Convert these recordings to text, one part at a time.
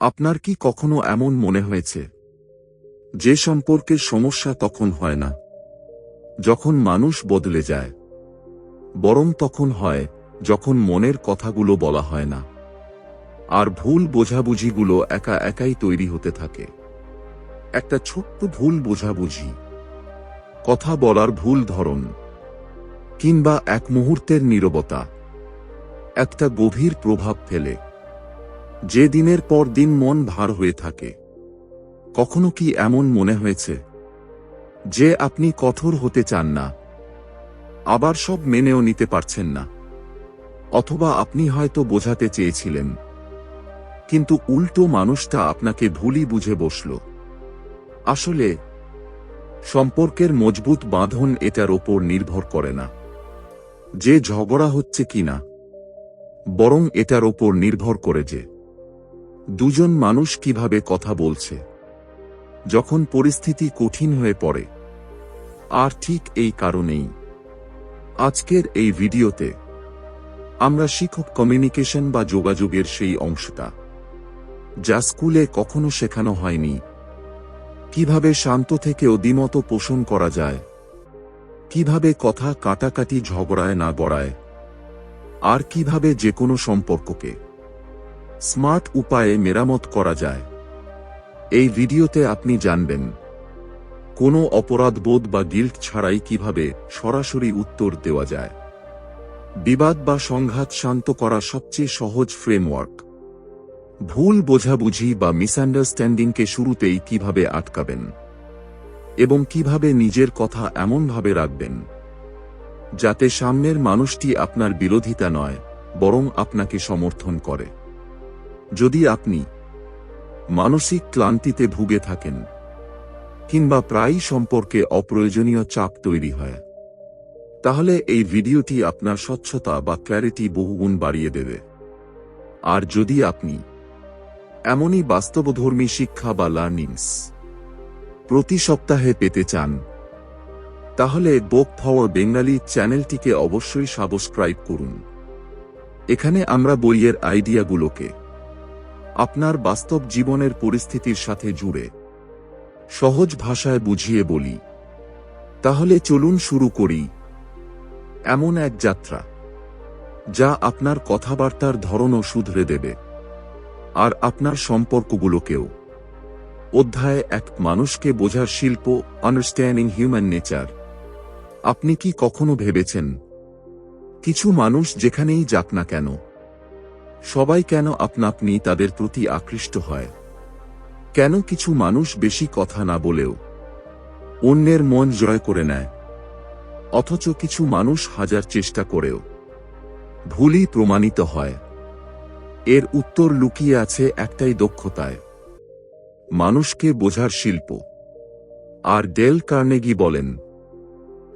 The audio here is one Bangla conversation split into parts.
আপনার কি কখনো এমন মনে হয়েছে যে সম্পর্কের সমস্যা তখন হয় না যখন মানুষ বদলে যায়, বরং তখন হয় যখন মনের কথাগুলো বলা হয় না, আর ভুল বোঝাবুঝিগুলো একা একাই তৈরি হতে থাকে। একটা ছোট্ট ভুল বোঝাবুঝি, কথা বলার ভুল ধরন, কিংবা এক মুহূর্তের নীরবতা একটা গভীর প্রভাব ফেলে, যে দিনের পর দিন মন ভার হয়ে থাকে। কখনো কি এমন মনে হয়েছে যে আপনি কঠোর হতে চান না, আবার সব মেনেও নিতে পারছেন না? অথবা আপনি হয়তো বোঝাতে চেয়েছিলেন, কিন্তু উল্টো মানুষটা আপনাকে ভুলই বুঝে বসল। আসলে সম্পর্কের মজবুত বাঁধন এটার ওপর নির্ভর করে না যে ঝগড়া হচ্ছে কিনা, বরং এটার ওপর নির্ভর করে যে দুজন মানুষ কিভাবে কথা বলছে যখন পরিস্থিতি কঠিন হয়ে পড়ে। আর ঠিক এই কারণেই আজকের এই ভিডিওতে আমরা শিখব কমিউনিকেশন বা যোগাযোগের সেই অংশটা যা স্কুলে কখনো শেখানো হয়নি। কিভাবে শান্ত থেকেও দ্বিমত পোষণ করা যায়, কিভাবে কথা কাটাকাটি ঝগড়ায় না গড়ায়, আর কিভাবে যে কোনো সম্পর্ককে স্মার্ট উপায়ে মেরামত করা যায়। এই ভিডিওতে আপনি জানবেন কোনো অপরাধবোধ বা গিল্ট ছাড়াই কিভাবে সরাসরি উত্তর দেওয়া যায়, বিবাদ বা সংঘাত শান্ত করা সবচেয়ে সহজ ফ্রেমওয়ার্ক, ভুল বোঝাবুঝি বা মিসআন্ডারস্ট্যান্ডিংকে শুরুতেই কিভাবে আটকাবেন, এবং কিভাবে নিজের কথা এমনভাবে রাখবেন যাতে সামনের মানুষটি আপনার বিরোধিতা নয়, বরং আপনাকে সমর্থন করে। যদি আপনি মানসিক ক্লান্তিতে ভুগে থাকেন, কিংবা প্রায়ই সম্পর্কে অপ্রয়োজনীয় চাপ তৈরি হয়, তাহলে এই ভিডিওটি আপনার স্বচ্ছতা বা ক্ল্যারিটি বহুগুণ বাড়িয়ে দেবে। আর যদি আপনি এমনই বাস্তবধর্মী শিক্ষা বা লার্নিংস প্রতি সপ্তাহে পেতে চান, তাহলে বুক পাওয়ার বেঙ্গলি চ্যানেলটিকে অবশ্যই সাবস্ক্রাইব করুন। এখানে আমরা বইয়ের আইডিয়াগুলোকে আপনার বাস্তব জীবনের পরিস্থিতির সাথে জুড়ে সহজ ভাষায় বুঝিয়ে বলি। তাহলে চলুন শুরু করি এমন এক যাত্রা যা আপনার কথাবার্তার ধরনও শুধরে দেবে, আর আপনার সম্পর্কগুলোকেও। অধ্যায় 1, মানুষকে বোঝার শিল্প, আন্ডারস্ট্যান্ডিং হিউম্যান নেচার। আপনি কি কখনো ভেবেছেন কিছু মানুষ যেখানেই যাক না কেন, সবাই কেন আপনি তাদের প্রতি আকৃষ্ট হয়? কেন কিছু মানুষ বেশি কথা না বলেও অন্যের মন জয় করে নেয়, অথচ কিছু মানুষ হাজার চেষ্টা করেও ভুলই প্রমাণিত হয়? এর উত্তর লুকিয়ে আছে একটাই দক্ষতায়, মানুষকে বোঝার শিল্প। আর ডেল কার্নেগি বলেন,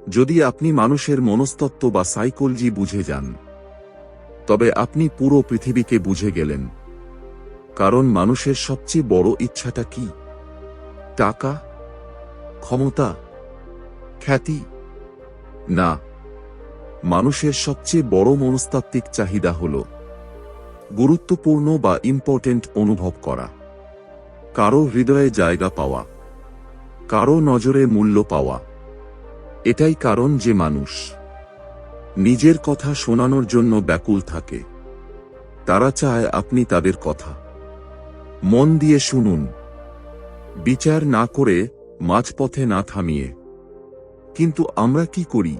যদি আপনি মানুষের মনস্তত্ত্ব বা সাইকোলজি বুঝে যান, তবে আপনি পুরো পৃথিবীকে বুঝে গেলেন। কারণ মানুষের সবচেয়ে বড় ইচ্ছাটা কি? টাকা, ক্ষমতা, খ্যাতি? না, মানুষের সবচেয়ে বড় মনস্তাত্ত্বিক চাহিদা হল গুরুত্বপূর্ণ বা ইম্পর্টেন্ট অনুভব করা, কারো হৃদয়ে জায়গা পাওয়া, কারো নজরে মূল্য পাওয়া। এটাই কারণ যে মানুষ নিজের কথা শোনানোর জন্য ব্যাকুল থাকে। তারা চায় আপনি তাদের কথা মন দিয়ে শুনুন, বিচার না করে, মাঝপথে না থামিয়ে। কিন্তু আমরা কি করি?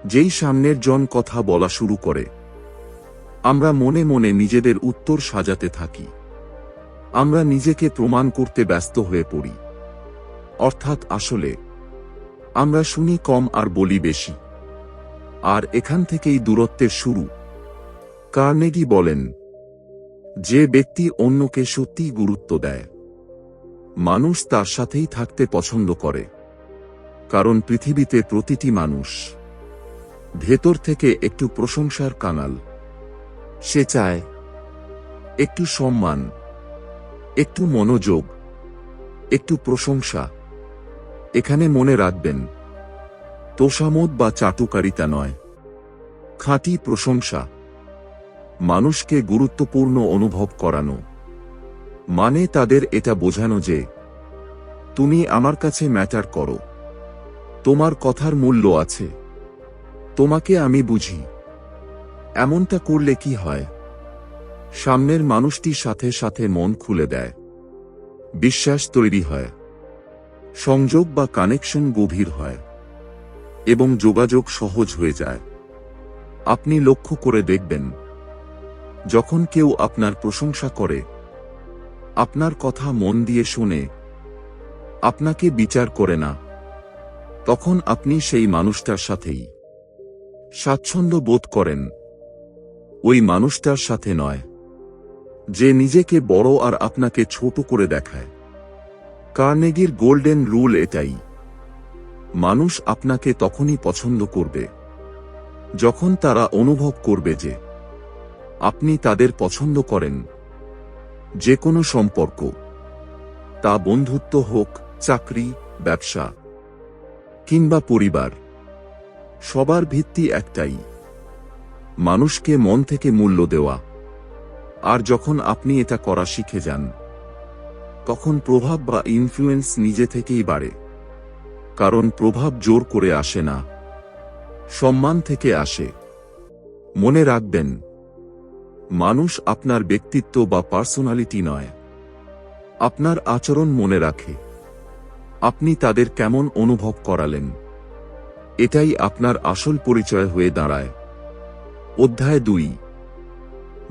যেই সামনের জন কথা বলা শুরু করে, আমরা মনে মনে নিজেদের উত্তর সাজাতে থাকি। আমরা নিজেকে প্রমাণ করতে ব্যস্ত হয়ে পড়ি। অর্থাৎ আসলে আমরা শুনি কম আর বলি বেশি। আর এখান থেকেই দূরত্বের শুরু। কার্নেগি বলেন, যে ব্যক্তি অন্যকে সত্যিই গুরুত্ব দেয়, মানুষ তার সাথেই থাকতে পছন্দ করে। কারণ পৃথিবীতে প্রতিটি মানুষ ভেতর থেকে একটু প্রশংসার কাঙাল। সে চায় একটু সম্মান, একটু মনোযোগ, একটু প্রশংসা। এখানে মনে রাখবেন, তোষামোদ বা চাটুকারিতা নয়, খাঁটি প্রশংসা। মানুষকে গুরুত্বপূর্ণ অনুভব করানো, মানে তাদের এটা বোঝানো যে তুমি আমার কাছে ম্যাটার করো, তোমার কথার মূল্য আছে, তোমাকে আমি বুঝি। এমনটা করলে কি হয়? সামনের মানুষটির সাথে সাথে মন খুলে দেয়, বিশ্বাস তৈরি হয়, সংযোগ বা কানেকশন গভীর হয় এবং যোগাযোগ সহজ হয়ে যায়। আপনি লক্ষ্য করে দেখবেন, যখন কেউ আপনার প্রশংসা করে, আপনার কথা মন দিয়ে শুনে, আপনাকে বিচার করে না, তখন আপনি সেই মানুষটার সাথেই স্বাচ্ছন্দ্য বোধ করেন, ওই মানুষটার সাথে নয় যে নিজেকে বড় আর আপনাকে ছোট করে দেখায়। কার্নেগির গোল্ডেন রুল এটাই, মানুষ আপনাকে তখনই পছন্দ করবে যখন তারা অনুভব করবে যে আপনি তাদের পছন্দ করেন। যে কোনো সম্পর্ক, তা বন্ধুত্ব হোক, চাকরি, ব্যবসা কিংবা পরিবার, সবার ভিত্তি একটাই, মানুষকে মন থেকে মূল্য দেওয়া। আর যখন আপনি এটা করা শিখে যান, তখন প্রভাব বা ইনফ্লুয়েন্স নিজে থেকেই বাড়ে। কারণ প্রভাব জোর করে আসে না, সম্মান থেকে আসে। মনে রাখবেন, মানুষ আপনার ব্যক্তিত্ব বা পার্সোনালিটি নয়, আপনার আচরণ মনে রাখে। আপনি তাদের কেমন অনুভব করালেন, এটাই আপনার আসল পরিচয় হয়ে দাঁড়ায়। অধ্যায় 2,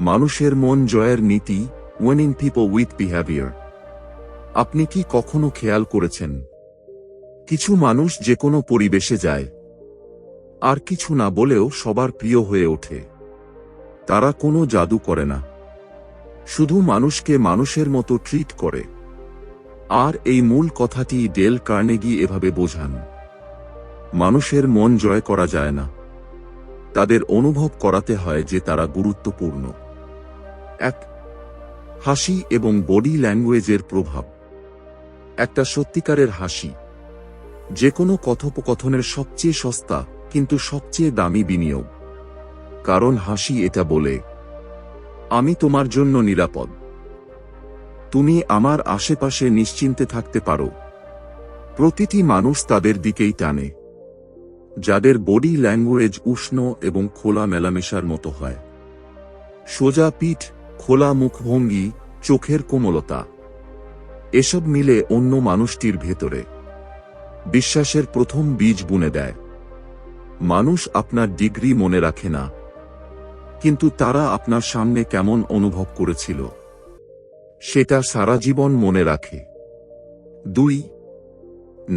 মানুষের মন জয়ের নীতি, উইনিং পিপল উইথ বিহেভিয়ার। আপনি কি কখনো খেয়াল করেছেন, কিছু মানুষ যে কোনো পরিবেশে যায় আর কিছু না বলেও সবার প্রিয় হয়ে ওঠে? তারা কোনো জাদু করে না, শুধু মানুষকে মানুষের মতো ট্রিট করে। আর এই মূল কথাটি ডেল কার্নেগি এভাবে বোঝান, মানুষের মন জয় করা যায় না, তাদের অনুভব করাতে হয় যে তারা গুরুত্বপূর্ণ। 1. হাসি এবং বডি ল্যাঙ্গুয়েজের প্রভাব। একটা সত্যিকারের হাসি যে কোনো কথোপকথনের সবচেয়ে সস্তা কিন্তু সবচেয়ে দামি বিনিয়োগ। কারণ হাসি এটা বলে, আমি তোমার জন্য নিরাপদ, তুমি আমার আশেপাশে নিশ্চিন্তে থাকতে পারো। প্রতিটি মানুষ তাদের দিকেই টানে যাদের বডি ল্যাঙ্গুয়েজ উষ্ণ এবং খোলা মেলামেশার মতো হয়। সোজা পিঠ, খোলা মুখভঙ্গি, চোখের কোমলতা, এসব মিলে অন্য মানুষটির ভেতরে বিশ্বাসের প্রথম বীজ বুনে দেয়। মানুষ আপনার ডিগ্রি মনে রাখে না, কিন্তু তারা আপনার সামনে কেমন অনুভব করেছিল সেটা সারা জীবন মনে রাখে। 2.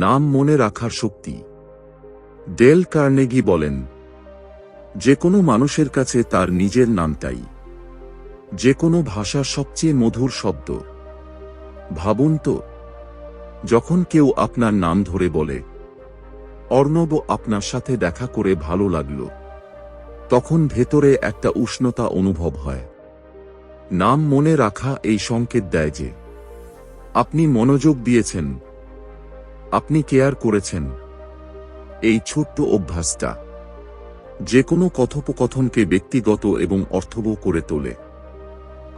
নাম মনে রাখার শক্তি। ডেল কার্নেগি বলেন, যে কোনো মানুষের কাছে তার নিজের নামটাই যে কোনো ভাষার সবচেয়ে মধুর শব্দ। ভাবুন তো, যখন কেউ আপনার নাম ধরে বলে, অর্ণব, আপনার সাথে দেখা করে ভালো লাগলো, তখন ভেতরে একটা উষ্ণতা অনুভব হয়। নাম মনে রাখা এই সংকেত দেয় যে আপনি মনোযোগ দিয়েছেন, আপনি কেয়ার করেছেন। এই ছোট্ট অভ্যাসটা যে কোনো কথোপকথনকে ব্যক্তিগত এবং অর্থবহ করে তোলে,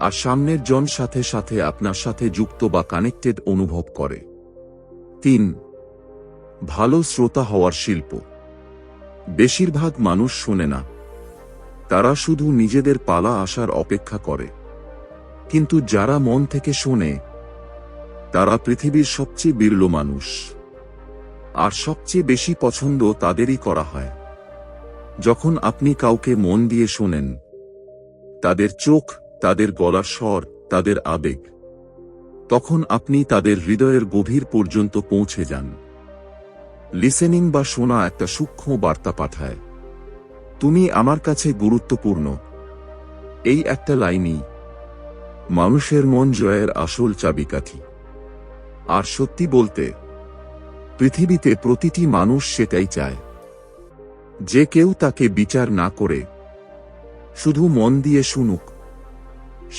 আর সামনের জন সাথে সাথে আপনার সাথে যুক্ত বা কানেক্টেড অনুভব করে। 3. ভালো শ্রোতা হওয়ার শিল্প। বেশিরভাগ মানুষ শোনে না, তারা শুধু নিজেদের পালা আসার অপেক্ষা করে। কিন্তু যারা মন থেকে শোনে, তারা পৃথিবীর সবচেয়ে বিরল মানুষ। আর সবচেয়ে বেশি পছন্দ তাদেরই করা হয়। যখন আপনি কাউকে মন দিয়ে শোনেন, তাদের চোখ, তাদের গলার স্বর, তাদের আবেগ, তখন আপনি তাদের হৃদয়ের গভীর পর্যন্ত পৌঁছে যান। লিসেনিং বা শোনা একটা সূক্ষ্ম বার্তা পাঠায়, তুমি আমার কাছে গুরুত্বপূর্ণ। এই একটা লাইনই মানুষের মন জয়ের আসল চাবিকাঠি। আর সত্যি বলতে, পৃথিবীতে প্রতিটি মানুষ সেটাই চায়, যে কেউ তাকে বিচার না করে শুধু মন দিয়ে শুনুক।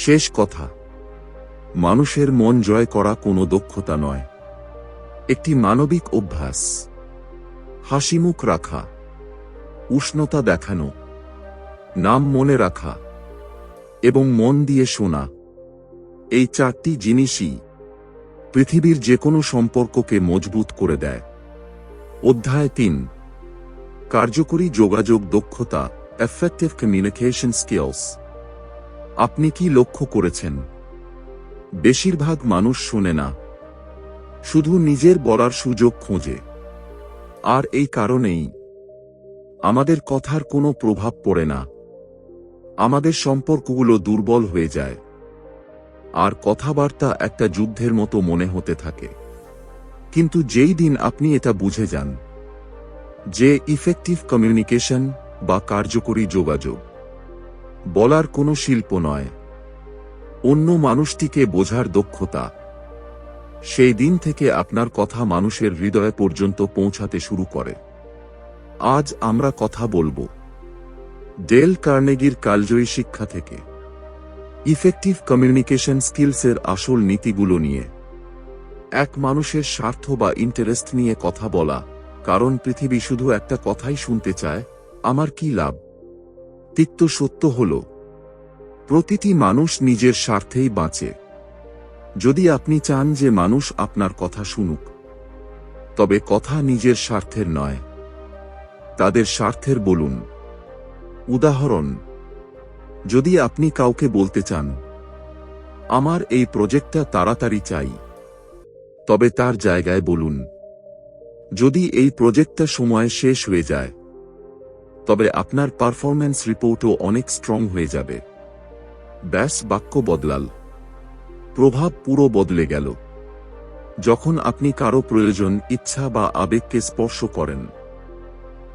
শেষ কথা, মানুষের মন জয় করা কোনো দক্ষতা নয়, একটি মানবিক অভ্যাস। হাসিমুখ রাখা, উষ্ণতা দেখানো, নাম মনে রাখা এবং মন দিয়ে শোনা, এই চারটি জিনিসই পৃথিবীর যে কোনো সম্পর্ককে মজবুত করে দেয়। অধ্যায় ৩, কার্যকরী যোগাযোগ দক্ষতা, এফেক্টিভ কমিউনিকেশন স্কিলস। আপনি কি লক্ষ্য করেছেন, বেশিরভাগ মানুষ শোনে না, শুধু নিজের বলার সুযোগ খোঁজে। আর এই কারণেই আমাদের কথার কোনো প্রভাব পড়ে না, আমাদের সম্পর্কগুলো দুর্বল হয়ে যায়, আর কথাবার্তা একটা যুদ্ধের মতো মনে হতে থাকে। কিন্তু যেই দিন আপনি এটা বুঝে যান যে ইফেক্টিভ কমিউনিকেশন বা কার্যকরী যোগাযোগ বলার কোনো শিল্প নয়, অন্য মানুষটিকে বোঝার দক্ষতা, সেই দিন থেকে আপনার কথা মানুষের হৃদয় পর্যন্ত পৌঁছাতে শুরু করে। আজ আমরা কথা বলবো ডেল কার্নেগির কালজয়ী শিক্ষা থেকে ইফেক্টিভ কমিউনিকেশন স্কিলসের আসল নীতিগুলো নিয়ে। এক মানুষের স্বার্থ বা ইন্টারেস্ট নিয়ে কথা বলা, কারণ পৃথিবী শুধু একটা কথাই শুনতে চায়, আমার কি লাভ। তিক্ত সত্য হল, প্রতিটি মানুষ নিজের স্বার্থেই বাঁচে। যদি আপনি চান যে মানুষ আপনার কথা শুনুক, তবে কথা নিজের স্বার্থের নয়, তাদের স্বার্থের বলুন। উদাহরণ, যদি আপনি কাউকে বলতে চান, আমার এই প্রজেক্টটা তাড়াতাড়ি চাই, তবে তার জায়গায় বলুন, যদি এই প্রজেক্টটা সময়ে শেষ হয়ে যায়, তবে আপনার পারফরম্যান্স রিপোর্টও অনেক স্ট্রং হয়ে যাবে। ব্যাস, বাক্য বদলাল, প্রভাব পুরো বদলে গেল। যখন আপনি কারো প্রয়োজন, ইচ্ছা বা আবেগকে স্পর্শ করেন,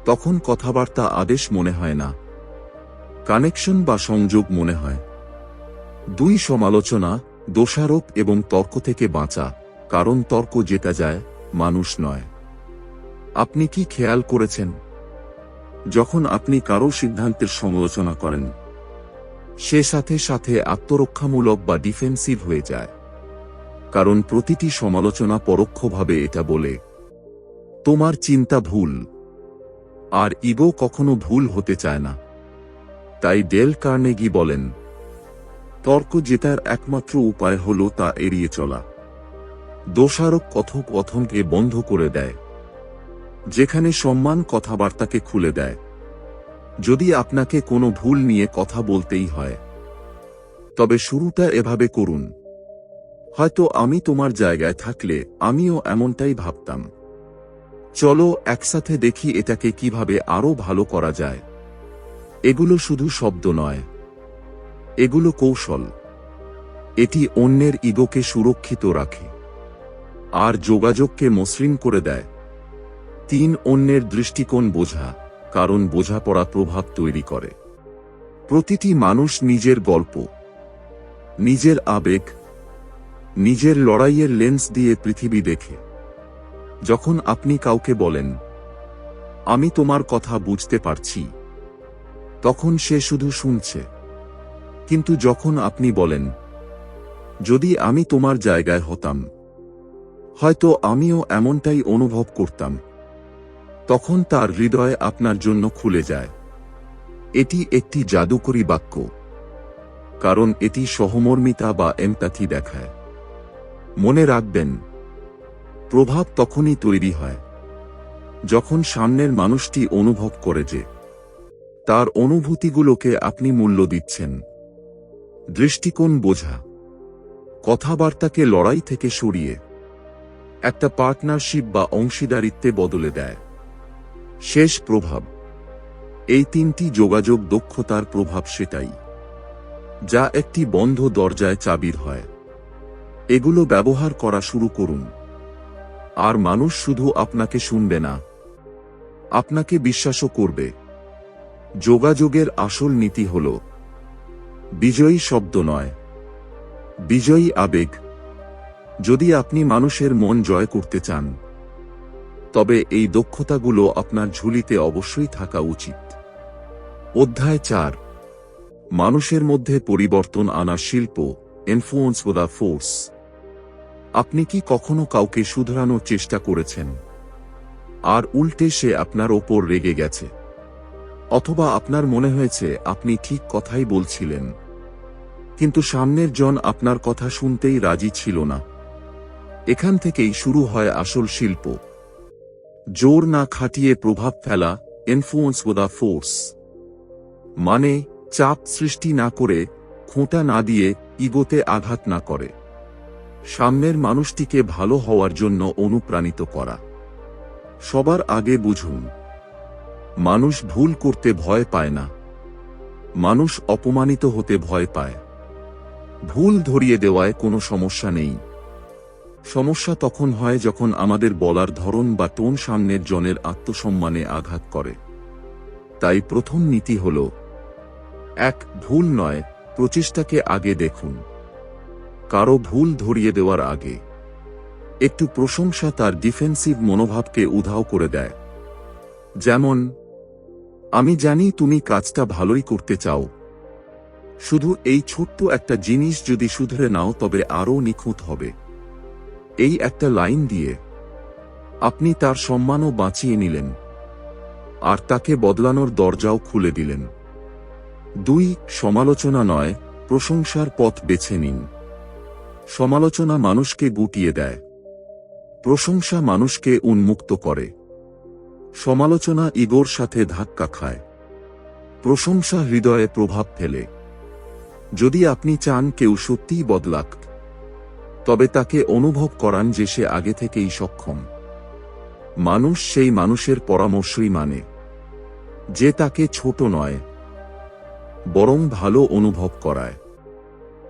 তখন কথাবার্তা আদেশ মনে হয় না, কানেকশন বা সংযোগ মনে হয়। দুই, সমালোচনা, দোষারোপ এবং তর্ক থেকে বাঁচা, কারণ তর্ক জেতা যায়, মানুষ নয়। আপনি কি খেয়াল করেছেন, যখন আপনি কারো সিদ্ধান্তের সমালোচনা করেন, সে সাথে সাথে আত্মরক্ষামূলক বা ডিফেন্সিভ হয়ে যায়, কারণ প্রতিটি সমালোচনা পরোক্ষভাবে এটা বলে, তোমার চিন্তা ভুল। আর ইগো কখনো ভুল হতে চায় না। তাই ডেল কার্নেগি বলেন, তর্ক জেতার একমাত্র উপায় হল তা এড়িয়ে চলা। দোষারোপ কথোপকথনকে বন্ধ করে দেয়, যেখানে সম্মান কথাবার্তাকে খুলে দেয়। যদি আপনাকে কোনো ভুল নিয়ে কথা বলতেই হয়, তবে শুরুটা এভাবে করুন, হয়তো আমি তোমার জায়গায় থাকলে আমিও এমনটাই ভাবতাম। চলো একসাথে দেখি এটাকে কিভাবে আরো ভালো করা যায়। এগুলো শুধু শব্দ নয়, এগুলো কৌশল। এটি অন্যের ইগোকে সুরক্ষিত রাখে আর যোগাযোগকে মসৃণ করে দেয়। ৩, অন্যের দৃষ্টিকোণ বোঝা, কারণ বোঝাপড়া প্রভাব তৈরি করে। প্রতিটি মানুষ নিজের গল্প, নিজের আবেগ, নিজের লড়াইয়ের লেন্স দিয়ে পৃথিবী দেখে। যখন আপনি কাউকে বলেন, আমি তোমার কথা বুঝতে পারছি, তখন সে শুধু শুনছে। কিন্তু যখন আপনি বলেন, যদি আমি তোমার জায়গায় হতাম, হয়তো আমিও এমনটাই অনুভব করতাম, তখন তার হৃদয় আপনার জন্য খুলে যায়। এটি একটি জাদুকরী বাক্য, কারণ এটি সহমর্মিতা বা এমপ্যাথি দেখায়। মনে রাখবেন, প্রভাব তখনই তৈরি হয় যখন সামনের মানুষটি অনুভব করে যে তার অনুভূতিগুলোকে আপনি মূল্য দিচ্ছেন। দৃষ্টিকোণ বোঝা, কথাবার্তাকে লড়াই থেকে সরিয়ে একটা পার্টনারশিপ বা অংশীদারিত্বে বদলে দেয়। শেষ, প্রভাব। এই ৩টি যোগাযোগ দক্ষতার প্রভাব সেটাই যা একটি বন্ধ দরজায় চাবির হয়। এগুলো ব্যবহার করা শুরু করুন, আর মানুষ শুধু আপনাকে শুনবে না, আপনাকে বিশ্বাসও করবে। যোগাযোগের আসল নীতি হল বিজয়ী শব্দ নয়, বিজয়ী আবেগ। যদি আপনি মানুষের মন জয় করতে চান, তবে এই দক্ষতাগুলো আপনার ঝুলিতে অবশ্যই থাকা উচিত। অধ্যায় ৪, মানুষের মধ্যে পরিবর্তন আনা শিল্প, ইনফ্লুয়েন্স উইদাউট ফোর্স। আপনি কি কখনো কাউকে শুধরানোর চেষ্টা করেছেন, আর উল্টে সে আপনার ওপর রেগে গেছে? অথবা আপনার মনে হয়েছে আপনি ঠিক কথাই বলছিলেন, কিন্তু সামনের জন আপনার কথা শুনতেই রাজি ছিল না। এখান থেকেই শুরু হয় আসল শিল্প। জোর না খাটিয়ে প্রভাব ফেলা, ইনফ্লুয়েন্স উইদাউট ফোর্স। মানে চাপ সৃষ্টি না করে, খোঁটা না দিয়ে, ইগোতে আঘাত না করে। সামনের মানুষটিকে ভালো হওয়ার জন্য অনুপ্রাণিত করা। সবার আগে বুঝুন, মানুষ ভুল করতে ভয় পায় না, মানুষ অপমানিত হতে ভয় পায়। ভুল ধরিয়ে দেওয়ায় কোনো সমস্যা নেই। সমস্যা তখন হয় যখন আমাদের বলার ধরন বা টোন সামনের জনের আত্মসম্মানে আঘাত করে। তাই প্রথম নীতি হল, ১. ভুল নয়, প্রচেষ্টাকে আগে দেখুন। কারো ভুল ধরিয়ে দেওয়ার আগে একটু প্রশংসা তার ডিফেন্সিভ মনোভাবকে উধাও করে দেয়। যেমন, আমি জানি তুমি কাজটা ভালোই করতে চাও, শুধু এই ছোট্ট একটা জিনিস যদি শুধরে নাও তবে আরও নিখুঁত হবে। এই একটা লাইন দিয়ে আপনি তার সম্মানও বাঁচিয়ে নিলেন, আর তাকে বদলানোর দরজাও খুলে দিলেন। ২. সমালোচনা নয়, প্রশংসার পথ বেছে নিন। সমালোচনা মানুষকে গুটিয়ে দেয়, প্রশংসা মানুষকে উন্মুক্ত করে। সমালোচনা ইগোর সাথে ধাক্কা খায়, প্রশংসা হৃদয়ে প্রভাব ফেলে। যদি আপনি চান কেউ সত্যিই বদলাক, তবে তাকে অনুভব করান যে সে আগে থেকেই সক্ষম। মানুষ সেই মানুষের পরামর্শই মানে, যে তাকে ছোট নয়, বরং ভালো অনুভব করায়।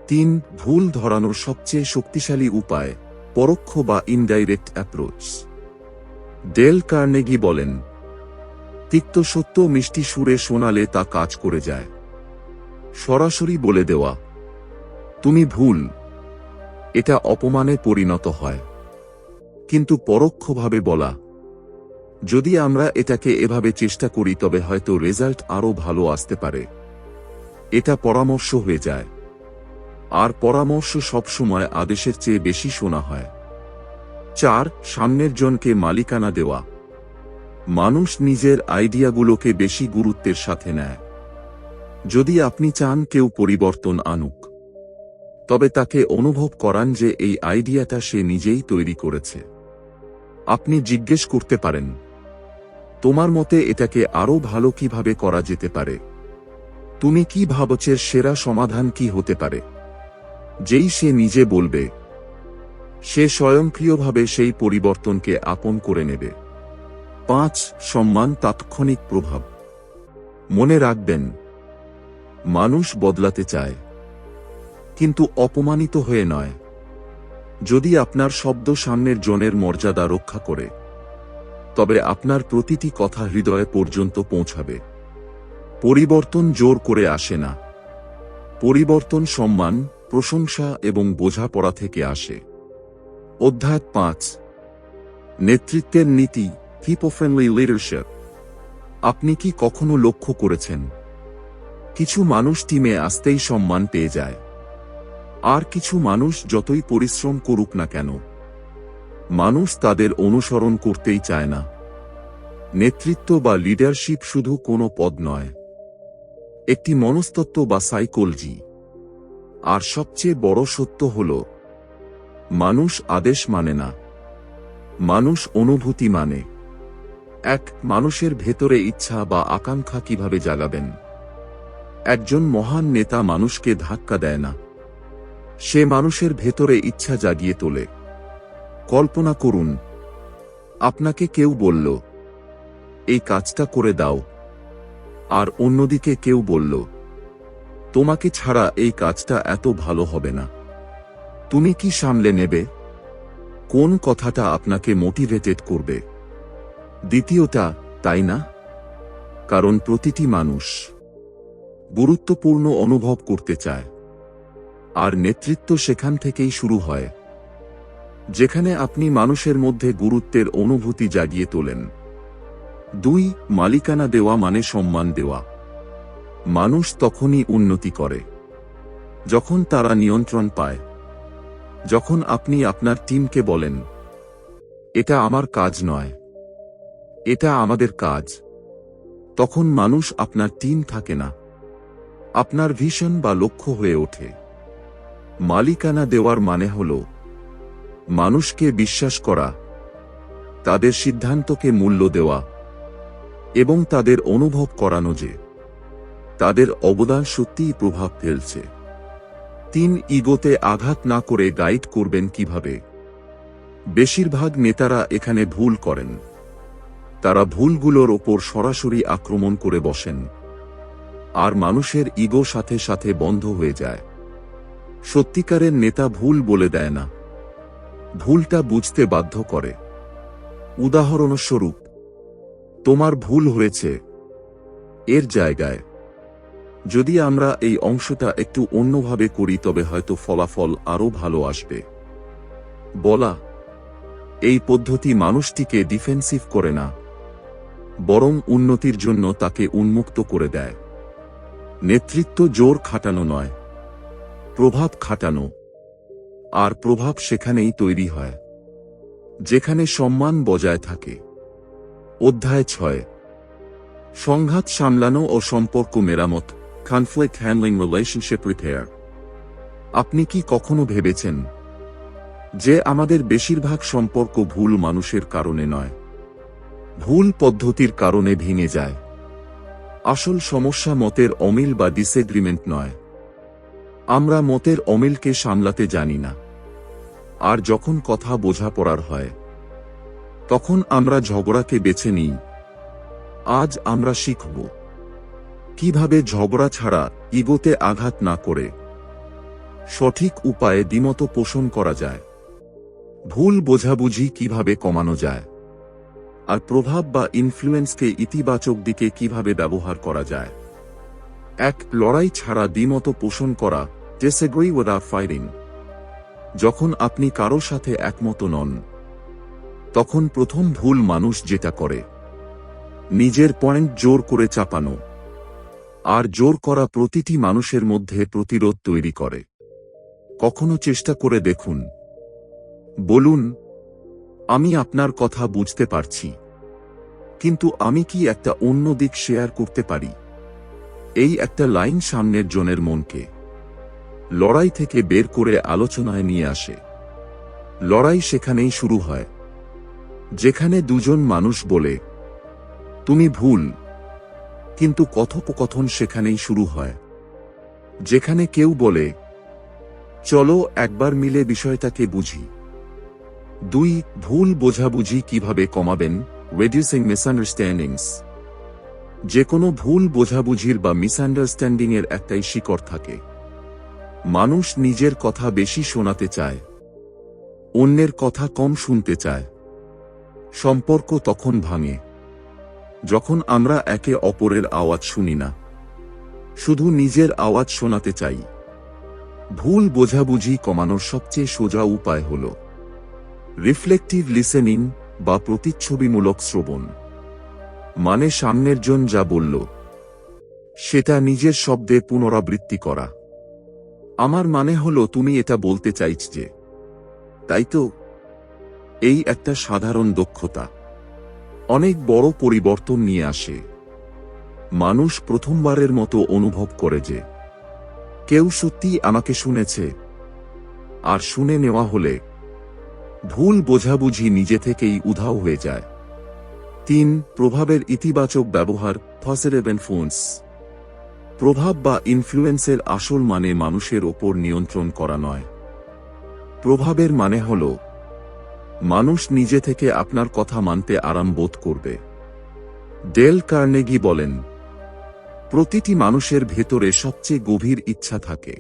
৩. ভুল ধরানোর সবচেয়ে শক্তিশালী উপায়, পরোক্ষ বা ইনডাইরেক্ট অ্যাপ্রোচ। ডেল কার্নেগি বলেন, তিক্ত সত্য মিষ্টি সুরে শোনালে তা কাজ করে যায়। সরাসরি বলে দেওয়া, তুমি ভুল, এটা অপমানে পরিণত হয়। কিন্তু পরোক্ষভাবে বলা, যদি আমরা এটাকে এভাবে চেষ্টা করি তবে হয়তো রেজাল্ট আরও ভালো আসতে পারে, এটা পরামর্শ হয়ে যায়। আর পরামর্শ সবসময় আদেশের চেয়ে বেশি শোনা হয়। ৪. সামনের জনকে মালিকানা দেওয়া। মানুষ নিজের আইডিয়াগুলোকে বেশি গুরুত্বের সাথে নেয়। যদি আপনি চান কেউ পরিবর্তন আনুক, তবে তাকে অনুভব করান যে এই আইডিয়াটা সে নিজেই তৈরি করেছে। আপনি জিজ্ঞেস করতে পারেন, তোমার মতে এটাকে আরও ভালো কিভাবে করা যেতে পারে? তুমি কি ভাবছো সেরা সমাধান কি হতে পারে? যেই সে নিজে বলবে, সে স্বয়ংক্রিয়ভাবে সেই পরিবর্তনকে আপন করে নেবে। ৫. সম্মান তাৎক্ষণিক প্রভাব। মনে রাখবেন, মানুষ বদলাতে চায়, কিন্তু অপমানিত হয়ে নয়। যদি আপনার শব্দ সামনের জনের মর্যাদা রক্ষা করে, তবে আপনার প্রতিটি কথা হৃদয়ে পর্যন্ত পৌঁছাবে। পরিবর্তন জোর করে আসে না, পরিবর্তন সম্মান, প্রশংসা এবং বোঝাপড়া থেকে আসে। অধ্যায় ৫, নেতৃত্বের নীতি, পিপল ফ্রেন্ডলি লিডারশিপ। আপনি কি কখনো লক্ষ্য করেছেন, কিছু মানুষ টিমে আসতেই সম্মান পেয়ে যায়, আর কিছু মানুষ যতই পরিশ্রম করুক না কেন, মানুষ তাদের অনুসরণ করতেই চায় না। নেতৃত্ব বা লিডারশিপ শুধু কোনো পদ নয়, একটি মনস্তত্ত্ব বা সাইকোলজি। আর সবচেয়ে বড় সত্য হল, মানুষ আদেশ মানে না, মানুষ অনুভূতি মানে। মানুষের ভেতরে ইচ্ছা বা আকাঙ্ক্ষা কিভাবে জাগাবেন? একজন মহান নেতা মানুষকে ধাক্কা দেয় না, সে মানুষের ভেতরে ইচ্ছা জাগিয়ে তোলে। কল্পনা করুন, আপনাকে কেউ বলল, এই কাজটা করে দাও, আর অন্যদিকে কেউ বলল, তোমাকে ছাড়া এই কাজটা এত ভালো হবে না। তুমি কি সামলে নেবে? কোন কথাটা আপনাকে মোটিভেটেড করবে? দ্বিতীয়টা, তাই না? কারণ প্রতিটি মানুষ গুরুত্বপূর্ণ অনুভব করতে চায়, আর নেতৃত্ব সেখান থেকেই শুরু হয়, যেখানে আপনি মানুষের মধ্যে গুরুত্বের অনুভূতি জাগিয়ে তোলেন। ২. মালিকানা দেওয়া মানে সম্মান দেওয়া। মানুষ তখনই উন্নতি করে যখন তারা নিয়ন্ত্রণ পায়। যখন আপনি আপনার টিমকে বলেন, এটা আমার কাজ নয়, এটা আমাদের কাজ, তখন মানুষ আপনার টিম থাকে না, আপনার ভিশন বা লক্ষ্য হয়ে ওঠে। মালিকানা দেওয়ার মানে হল মানুষকে বিশ্বাস করা, তাদের সিদ্ধান্তকে মূল্য দেওয়া এবং তাদের অনুভব করানো যে তাদের অবদান সত্যিই প্রভাব ফেলছে। 3 ইগোতে আঘাত না করে গাইড করবেন কিভাবে? বেশিরভাগ নেতারা এখানে ভুল করেন। তারা ভুলগুলোর ওপর সরাসরি আক্রমণ করে বসেন, আর মানুষের ইগো সাথে সাথে বন্ধ হয়ে যায়। সত্যিকারের নেতা ভুল বলে দেয় না, ভুলটা বুঝতে বাধ্য করে। উদাহরণস্বরূপ, তোমার ভুল হয়েছে, এর জায়গায় যদি আমরা এই অংশটা একটু অন্যভাবে করি তবে হয়তো ফলাফল আরও ভালো আসবে। বলা, এই পদ্ধতি মানুষটিকে ডিফেন্সিভ করে না, বরং উন্নতির জন্য তাকে উন্মুক্ত করে দেয়। নেতৃত্ব জোর খাটানো নয়, প্রভাব খাটানো। আর প্রভাব সেখানেই তৈরি হয় যেখানে সম্মান বজায় থাকে। অধ্যায় 6, সংঘাত সামলানো ও সম্পর্ক মেরামত, কনফ্লিক্ট হ্যান্ডলিং, রিলেশনশিপ রিপেয়ার। আপনি কি কখনো ভেবেছেন যে আমাদের বেশিরভাগ সম্পর্ক ভুল মানুষের কারণে নয়, ভুল পদ্ধতির কারণে ভেঙে যায়? আসল সমস্যা মতের অমিল বা ডিসএগ্রিমেন্ট নয়। আমরা মতের অমিলকে সামলাতে জানি না, আর যখন কথা বোঝাপড়ার হয় তখন আমরা ঝগড়াকে বেছে নিই। আজ আমরা শিখব কিভাবে ঝগড়া ছাড়া, ইগোতে আঘাত না করে সঠিক উপায়ে দ্বিমত পোষণ করা যায়, ভুল বোঝাবুঝি কিভাবে কমানো যায়, আর প্রভাব বা ইনফ্লুয়েন্সকে ইতিবাচক দিকে কিভাবে ব্যবহার করা যায়। 1. লড়াই ছাড়া দ্বিমত পোষণ করা, disagree without fighting। যখন আপনি কারো সাথে একমত নন, তখন প্রথম ভুল মানুষ যেটা করে নিজের পয়েন্ট জোর করে চাপানো, আর জোর করা প্রতিটি মানুষের মধ্যে প্রতিরোধ তৈরি করে। কখনো চেষ্টা করে দেখুন, বলুন, আমি আপনার কথা বুঝতে পারছি, কিন্তু আমি কি একটা অন্য দিক শেয়ার করতে পারি? এই একটা লাইন সামনের জনের মনকে লড়াই থেকে বের করে আলোচনায় নিয়ে আসে। লড়াই সেখানেই শুরু হয় যেখানে দুজন মানুষ বলে তুমি ভুল, কিন্তু কথোপকথন সেখানেই শুরু হয় যেখানে কেউ বলে চলো একবার মিলে বিষয়টাকে বুঝি। 2. ভুল বোঝাবুঝি কিভাবে কমাবেন, রিডিউসিং মিসআন্ডারস্ট্যান্ডিংস। যে কোনো ভুল বোঝাবুঝির বা মিসআন্ডারস্ট্যান্ডিংয়ের একটাই শিকড় থাকে। মানুষ নিজের কথা বেশি শোনাতে চায়, অন্যের কথা কম শুনতে চায়। সম্পর্ক তখন ভাঙে যখন আমরা একে অপরের আওয়াজ শুনি না, শুধু নিজের আওয়াজ শোনাতে চাই। ভুল বোঝাবুঝি কমানোর সবচেয়ে সোজা উপায় হল রিফ্লেক্টিভ লিসেনিং বা প্রতিচ্ছবিমূলক শ্রবণ। মানে সামনের জন যা বলল সেটা নিজের শব্দে পুনরাবৃত্তি করা। আমার মানে হলো তুমি এটা বলতে চাইছ যে, তাই তো? এই একটা সাধারণ দক্ষতা অনেক বড় পরিবর্তন নিয়ে আসে। মানুষ প্রথমবারের মতো অনুভব করে যে কেউ সত্যি আমাকে শুনেছে, আর শুনে নেওয়া হলে ভুল বোঝাবুঝি নিজে থেকেই উধাও হয়ে যায়। 3. প্রভাবের ইতিবাচক ব্যবহার, পজিটিভ ইনফ্লুয়েন্স। প্রভাব বা ইনফ্লুয়েন্সের আসল মানে মানুষের ওপর নিয়ন্ত্রণ করা নয়। প্রভাবের মানে হল মানুষ নিজে থেকে আপনার কথা মানতে আরাম বোধ করবে। ডেল কার্নেগি বলেন, প্রতিটি মানুষের ভেতরে সবচেয়ে গভীর ইচ্ছা থাকে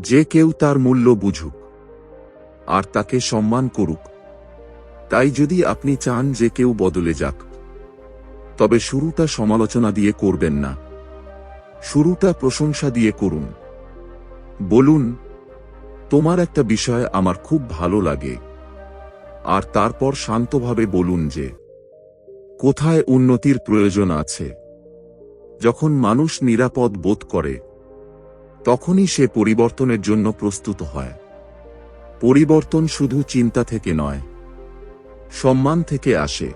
যে কেউ তার মূল্য বুঝুক আর তাকে সম্মান করুক। তাই যদি আপনি চান যে কেউ বদলে যাক, তবে শুরুটা সমালোচনা দিয়ে করবেন না, শুরুটা প্রশংসা দিয়ে করুন। বলুন, তোমার একটা বিষয় আমার খুব ভালো লাগে, আর তারপর শান্তভাবে বলুন যে কোথায় উন্নতির প্রয়োজন আছে। যখন মানুষ নিরাপদ বোধ করে, তখনই সে পরিবর্তনের জন্য প্রস্তুত হয়। পরিবর্তন শুধু চিন্তা থেকে নয়, সম্মান থেকে আসে।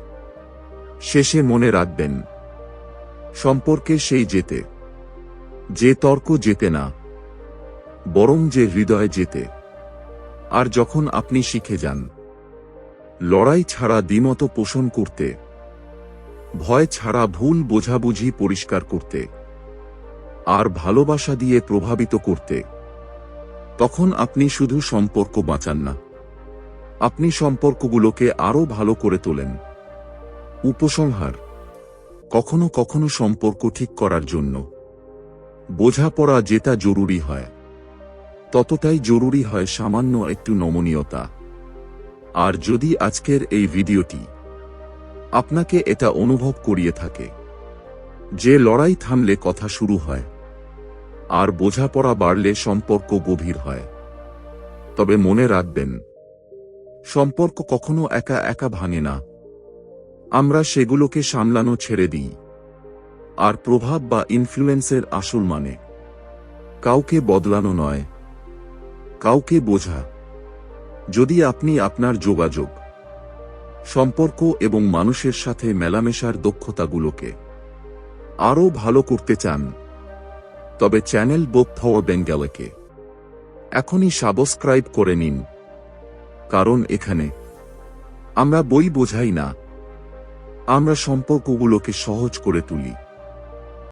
শেষে মনে রাখবেন, সম্পর্কে সেই জেতে যে তর্ক জেতে না, বরং যে হৃদয়ে যেতে। আর যখন আপনি শিখে যান লড়াই ছাড়া দ্বিমত পোষণ করতে, ভয় ছাড়া ভুল বোঝাবুঝি পরিষ্কার করতে, আর ভালোবাসা দিয়ে প্রভাবিত করতে, তখন আপনি শুধু সম্পর্ক বাঁচান না, আপনি সম্পর্কগুলোকে আরও ভালো করে তোলেন। উপসংহার: কখনো কখনো সম্পর্ক ঠিক করার জন্য বোঝাপড়া যেটা জরুরি হয়, ততটাই জরুরি হয় সামান্য একটু নমনীয়তা। আর যদি আজকের এই ভিডিওটি আপনাকে এটা অনুভব করিয়ে থাকে যে লড়াই থামলে কথা শুরু হয়, আর বোঝাপড়া বাড়লে সম্পর্ক গভীর হয়, তবে মনে রাখবেন, সম্পর্ক কখনো একা একা ভাঙে না। আমরা সেগুলোকে সামলানো ছেড়ে দিই। আর প্রভাব বা ইনফ্লুয়েন্সের আসল মানে কাউকে বদলানো নয়, কাউকে বোঝা। যদি আপনি আপনার যোগাযোগ, সম্পর্ক এবং মানুষের সাথে মেলামেশার দক্ষতাগুলোকে আরও ভালো করতে চান, তবে চ্যানেল বুক ফর বেঙ্গলিকে এখনই সাবস্ক্রাইব করে নিন। কারণ এখানে আমরা বই বোঝাই না, আমরা সম্পর্কগুলোকে সহজ করে তুলি।